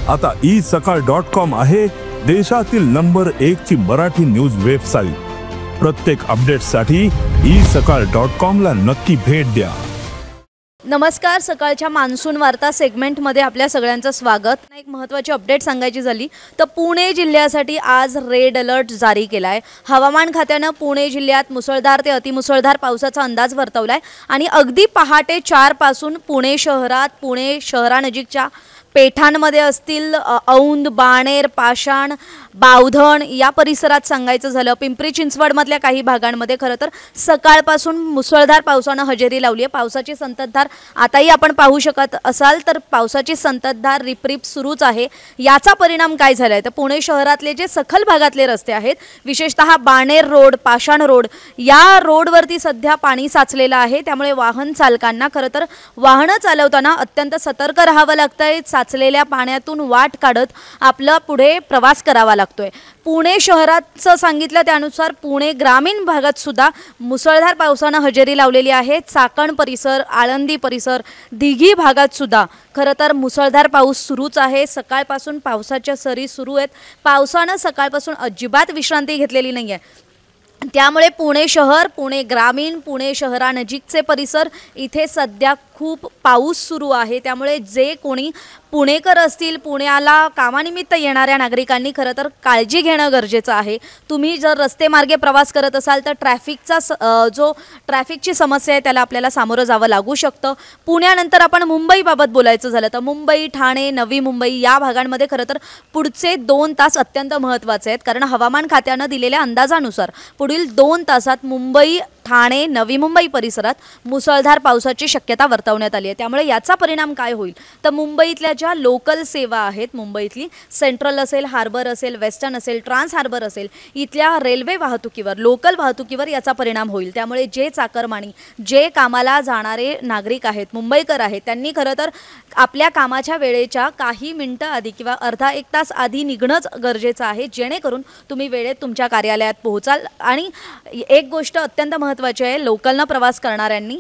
आता isakal.com आहे देशातील नंबर 1 ची मराठी न्यूज वेबसाईट। प्रत्येक अपडेटसाठी isakal.com ला नक्की भेट द्या। नमस्कार, सकाळच्या मान्सून वार्ता सेगमेंटमध्ये आपल्या सगळ्यांचं स्वागत। एक महत्त्वाची अपडेट सांगायची झाली तर पुणे जिल्ह्यासाठी आज रेड अलर्ट जारी केला आहे। हवामान खात्याने पुणे जिल्ह्यात मुसळधार ते अतिमुसळधार पावसाचा अंदाज वर्तवलाय आणि अगदी पहाटे 4 पासून पुणे शहरानजीकच्या पेठांमध्ये असतील औंध, बाणेर, पाषाण, बावधन या परिसरात सांगायचं झालं पिंपरी चिंचवडमधल्या काही भागांमध्ये खरं तर सकाळपासून मुसळधार पावसानं हजेरी लावली आहे। पावसाची संततधार आताही आपण पाहू शकत असाल तर पावसाची संततधार रिपरिप सुरूच आहे। याचा परिणाम काय झालाय तर पुणे शहरातले जे सखल भागातले रस्ते आहेत, विशेषतः बाणेर रोड, पाषाण रोड या रोडवरती सध्या पाणी साचलेलं आहे। त्यामुळे वाहन चालकांना खरं तर वाहनं चालवताना अत्यंत सतर्क राहावं लागतंय। साचलेल्या पाण्यातून वाट काढत आपला पुढे प्रवास करावा लागतोय। पुणे शहराचं सांगितलं त्यानुसार पुणे ग्रामीण भागात सुद्धा मुसळधार पावसानं हजेरी लावलेली आहे। चाकण परिसर, आळंदी परिसर, दिघी भागात सुद्धा खरं तर मुसळधार पाऊस सुरूच आहे। सकाळपासून पावसाच्या सरी सुरू आहेत। पावसानं सकाळपासून अजिबात विश्रांती घेतलेली नाहीये। त्यामुळे पुणे शहर, पुणे ग्रामीण, पुणे शहरानजीकचे परिसर इथे सध्या खूप पाऊस सुरू आहे। त्यामुळे जे कोणी पुणेकर असतील, पुण्याला कामानिमित्त येणाऱ्या नागरिकांनी खरं तर काळजी घेणं गरजेचं आहे। तुम्ही जर रस्ते मार्गे प्रवास करत असाल तर ट्रॅफिकची समस्या आहे त्याला आपल्याला सामोरं जावं लागू शकतं। पुण्यानंतर आपण मुंबईबाबत बोलायचं झालं तर मुंबई, ठाणे, नवी मुंबई या भागांमध्ये खरं तर पुढचे 2 तास अत्यंत महत्त्वाचे आहेत। कारण हवामान खात्यानं दिलेल्या अंदाजानुसार पुढील 2 तासात मुंबई, ठाणे, नवी मुंबई परिसरात मुसळधार पावसाची शक्यता वर्तवण्यात आली आहे। त्यामुळे याचा परिणाम काय होईल तर मुंबईतल्या ज्या लोकल सेवा आहेत, मुंबईतली सेंट्रल असेल, हार्बर असेल, वेस्टर्न असेल, ट्रान्स हार्बर असेल, इथल्या रेल्वे वाहतुकीवर, लोकल वाहतुकीवर याचा परिणाम होईल। त्यामुळे जे चाकरमानी, जे कामाला जाणारे नागरिक आहेत, मुंबईकर आहेत, त्यांनी खरं तर आपल्या कामाच्या वेळेच्या काही मिनिटं आधी किंवा अर्धा 1 तास आधी निघणंच गरजेचं आहे, जेणेकरून तुम्ही वेळेत तुमच्या कार्यालयात पोहोचाल। आणि एक गोष्ट अत्यंत महत्त्वाची आहे, लोकलनं प्रवास करणाऱ्यांनी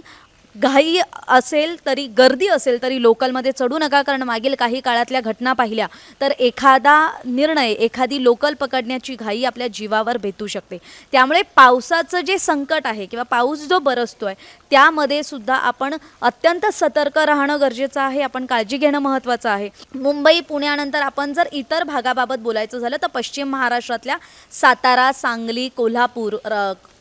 घाई असेल तरी, गर्दी असेल तरी लोकलमध्ये चढू नका। कारण मागील काही काळातल्या घटना पाहिल्या तर एखादा निर्णय, एखादी लोकल पकडण्याची घाई आपल्या जीवावर बेतू शकते। त्यामुळे पावसाचं जे संकट आहे किंवा पाऊस जो बरसतोय त्यामध्ये सुद्धा आपण अत्यंत सतर्क राहणं गरजेचं आहे। आपण काळजी घेणं महत्त्वाचं आहे। मुंबई, पुण्यानंतर आपण जर इतर भागाबाबत बोलायचं झालं तर पश्चिम महाराष्ट्रातल्या सातारा, सांगली, कोल्हापूर,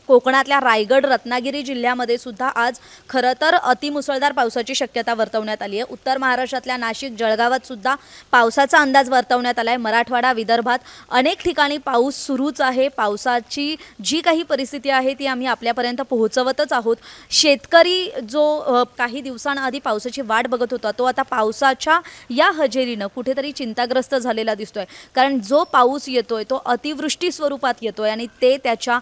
कोकणातल्या रायगड, रत्नागिरी जिल्ह्यामध्ये सुद्धा आज खरं तर अतिमुसळधार पावसाची शक्यता वर्तवण्यात आली आहे। उत्तर महाराष्ट्रातल्या नाशिक, जळगावात सुद्धा पावसाचा अंदाज वर्तवण्यात आला आहे। मराठवाडा, विदर्भात अनेक ठिकाणी पाऊस सुरूच आहे। पावसाची जी काही परिस्थिती आहे ती आम्ही आपल्यापर्यंत पोहोचवतच आहोत। शेतकरी जो काही दिवसांआधी पावसाची वाट बघत होता तो आता पावसाच्या या हजेरीनं कुठेतरी चिंताग्रस्त झालेला दिसतोय। कारण जो पाऊस येतोय तो अतिवृष्टी स्वरूपात येतोय आणि ते त्याच्या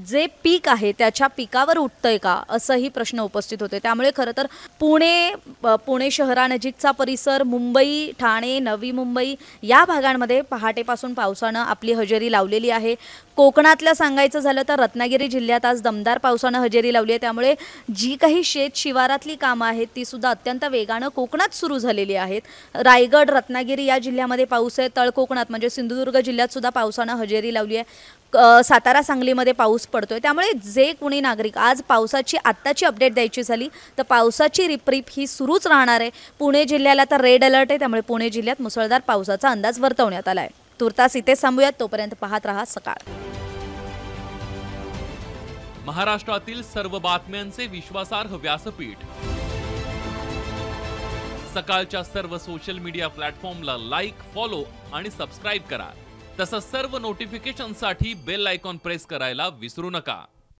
जे पीक आहे त्याच्या पिकावर उठतंय का असंही प्रश्न उपस्थित होते। त्यामुळे खरं तर पुणे शहरानजीकचा परिसर, मुंबई, ठाणे, नवी मुंबई या भागांमध्ये पहाटेपासून पावसानं आपली हजेरी लावलेली आहे। कोकणातलं सांगायचं झालं तर रत्नागिरी जिल्ह्यात आज दमदार पावसानं हजेरी लावली आहे। त्यामुळे जी काही शेत शिवारातली कामं आहेत ती सुद्धा अत्यंत वेगानं कोकणात सुरू झालेली आहेत। रायगड, रत्नागिरी या जिल्ह्यामध्ये पाऊस आहे। तळ कोकणात म्हणजे सिंधुदुर्ग जिल्ह्यात सुद्धा पावसानं हजेरी लावली आहे। सातारा, सांगलीमध्ये पाऊस पडतोय। त्यामुळे जे कोणी नागरिक आज पावसाची आत्ताची अपडेट द्यायची झाली तर पावसाची रिपरिप ही सुरूच राहणार आहे। पुणे जिल्ह्याला तर रेड अलर्ट आहे। त्यामुळे पुणे जिल्ह्यात मुसळधार पावसाचा अंदाज वर्तवण्यात आला आहे। तुर्तास इथे थांबूयात, तोपर्यंत पाहत रहा सकाळ। महाराष्ट्रातील सर्व बातम्यांचे विश्वासार्ह व्यासपीठ सकाळच्या सर्व सोशल मीडिया प्लॅटफॉर्मला लाईक, फॉलो आणि सबस्क्राईब करा। तसंच सर्व नोटिफिकेशनसाठी बेल आयकॉन प्रेस करायला विसरू नका।